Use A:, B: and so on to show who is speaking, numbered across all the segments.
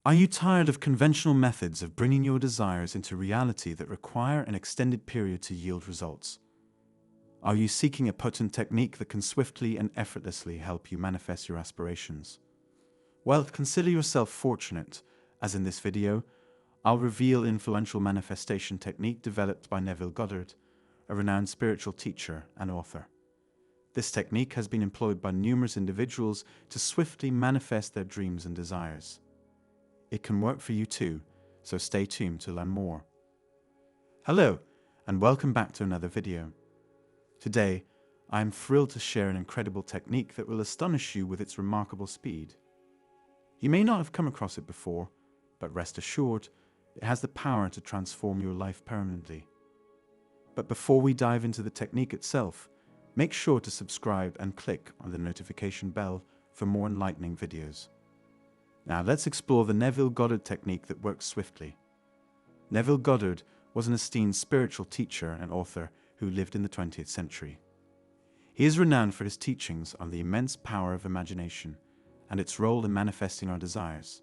A: Are you tired of conventional methods of bringing your desires into reality that require an extended period to yield results? Are you seeking a potent technique that can swiftly and effortlessly help you manifest your aspirations? Well, consider yourself fortunate, as in this video, I'll reveal influential manifestation technique developed by Neville Goddard, a renowned spiritual teacher and author. This technique has been employed by numerous individuals to swiftly manifest their dreams and desires. It can work for you too, so stay tuned to learn more. Hello, and welcome back to another video. Today, I am thrilled to share an incredible technique that will astonish you with its remarkable speed. You may not have come across it before, but rest assured, it has the power to transform your life permanently. But before we dive into the technique itself, make sure to subscribe and click on the notification bell for more enlightening videos. Now let's explore the Neville Goddard technique that works swiftly. Neville Goddard was an esteemed spiritual teacher and author who lived in the 20th century. He is renowned for his teachings on the immense power of imagination and its role in manifesting our desires.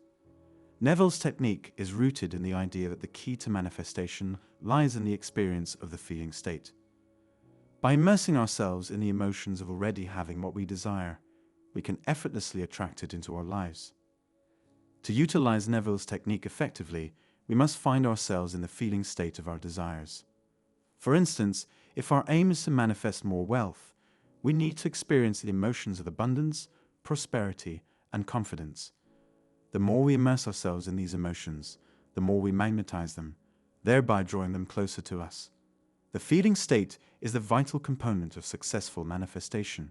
A: Neville's technique is rooted in the idea that the key to manifestation lies in the experience of the feeling state. By immersing ourselves in the emotions of already having what we desire, we can effortlessly attract it into our lives. To utilize Neville's technique effectively, we must find ourselves in the feeling state of our desires. For instance, if our aim is to manifest more wealth, we need to experience the emotions of abundance, prosperity, and confidence. The more we immerse ourselves in these emotions, the more we magnetize them, thereby drawing them closer to us. The feeling state is the vital component of successful manifestation.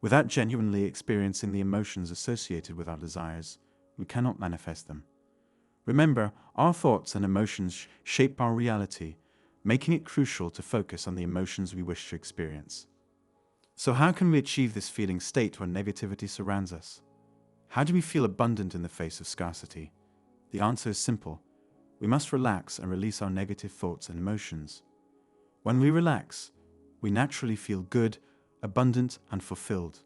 A: Without genuinely experiencing the emotions associated with our desires, we cannot manifest them. Remember, our thoughts and emotions shape our reality, making it crucial to focus on the emotions we wish to experience. So how can we achieve this feeling state when negativity surrounds us? How do we feel abundant in the face of scarcity? The answer is simple. We must relax and release our negative thoughts and emotions. When we relax, we naturally feel good, abundant, and fulfilled.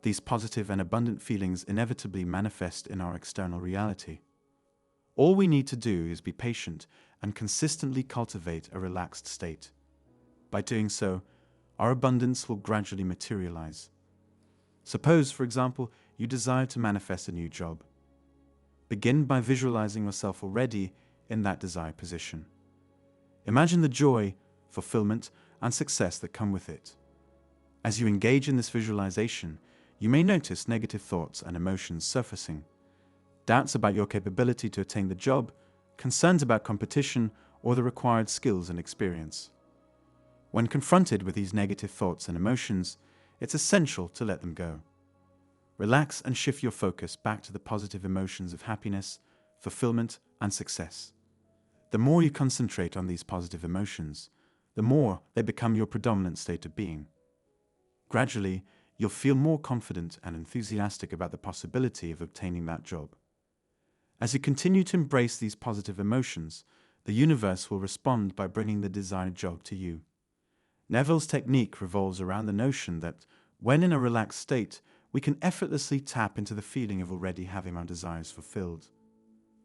A: These positive and abundant feelings inevitably manifest in our external reality. All we need to do is be patient and consistently cultivate a relaxed state. By doing so, our abundance will gradually materialize. Suppose, for example, you desire to manifest a new job. Begin by visualizing yourself already in that desired position. Imagine the joy, fulfillment, and success that come with it. As you engage in this visualization, you may notice negative thoughts and emotions surfacing. Doubts about your capability to attain the job, concerns about competition, or the required skills and experience. When confronted with these negative thoughts and emotions, it's essential to let them go. Relax and shift your focus back to the positive emotions of happiness, fulfillment, and success. The more you concentrate on these positive emotions, the more they become your predominant state of being. Gradually, you'll feel more confident and enthusiastic about the possibility of obtaining that job. As you continue to embrace these positive emotions, the universe will respond by bringing the desired job to you. Neville's technique revolves around the notion that, when in a relaxed state, we can effortlessly tap into the feeling of already having our desires fulfilled.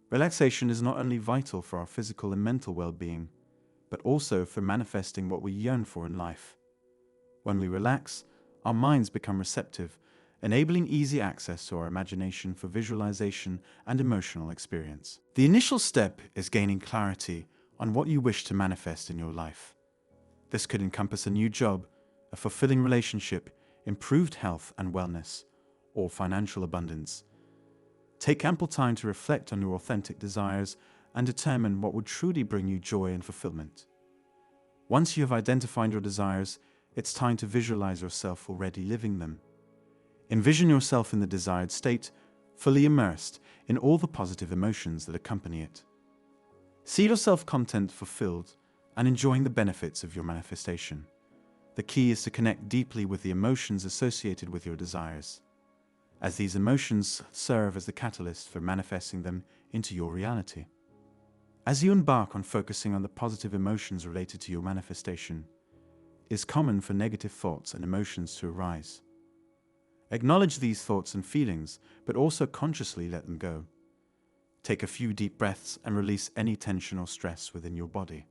A: Relaxation is not only vital for our physical and mental well-being, but also for manifesting what we yearn for in life. When we relax, our minds become receptive, enabling easy access to our imagination for visualization and emotional experience. The initial step is gaining clarity on what you wish to manifest in your life. This could encompass a new job, a fulfilling relationship, improved health and wellness, or financial abundance. Take ample time to reflect on your authentic desires and determine what would truly bring you joy and fulfillment. Once you have identified your desires, it's time to visualize yourself already living them. Envision yourself in the desired state, fully immersed in all the positive emotions that accompany it. See yourself content fulfilled and enjoying the benefits of your manifestation. The key is to connect deeply with the emotions associated with your desires, as these emotions serve as the catalyst for manifesting them into your reality. As you embark on focusing on the positive emotions related to your manifestation, it is common for negative thoughts and emotions to arise. Acknowledge these thoughts and feelings, but also consciously let them go. Take a few deep breaths and release any tension or stress within your body.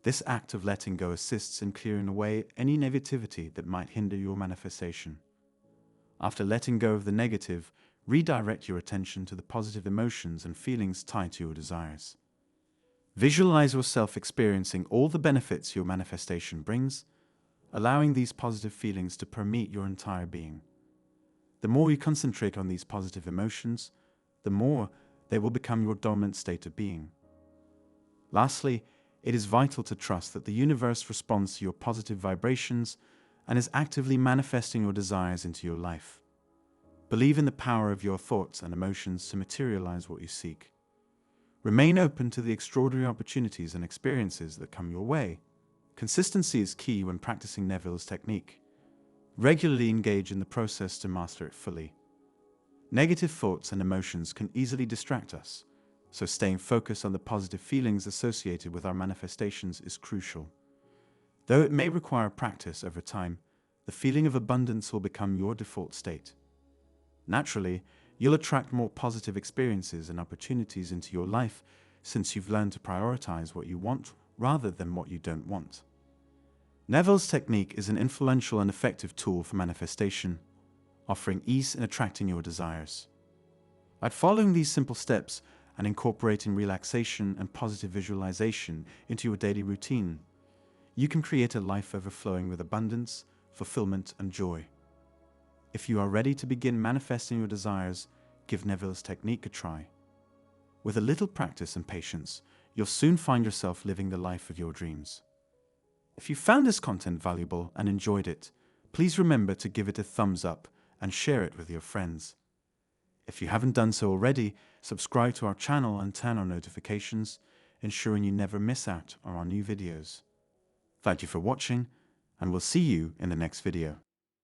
A: This act of letting go assists in clearing away any negativity that might hinder your manifestation. After letting go of the negative, redirect your attention to the positive emotions and feelings tied to your desires. Visualize yourself experiencing all the benefits your manifestation brings, allowing these positive feelings to permeate your entire being. The more you concentrate on these positive emotions, the more they will become your dominant state of being. Lastly, it is vital to trust that the universe responds to your positive vibrations and is actively manifesting your desires into your life. Believe in the power of your thoughts and emotions to materialize what you seek. Remain open to the extraordinary opportunities and experiences that come your way. Consistency is key when practicing Neville's technique. Regularly engage in the process to master it fully. Negative thoughts and emotions can easily distract us, so staying focused on the positive feelings associated with our manifestations is crucial. Though it may require practice over time, the feeling of abundance will become your default state. Naturally, you'll attract more positive experiences and opportunities into your life since you've learned to prioritize what you want rather than what you don't want. Neville's technique is an influential and effective tool for manifestation, offering ease in attracting your desires. By following these simple steps and incorporating relaxation and positive visualization into your daily routine, you can create a life overflowing with abundance, fulfillment, and joy. If you are ready to begin manifesting your desires, give Neville's technique a try. With a little practice and patience, you'll soon find yourself living the life of your dreams. If you found this content valuable and enjoyed it, please remember to give it a thumbs up and share it with your friends. If you haven't done so already, subscribe to our channel and turn on notifications, ensuring you never miss out on our new videos. Thank you for watching, and we'll see you in the next video.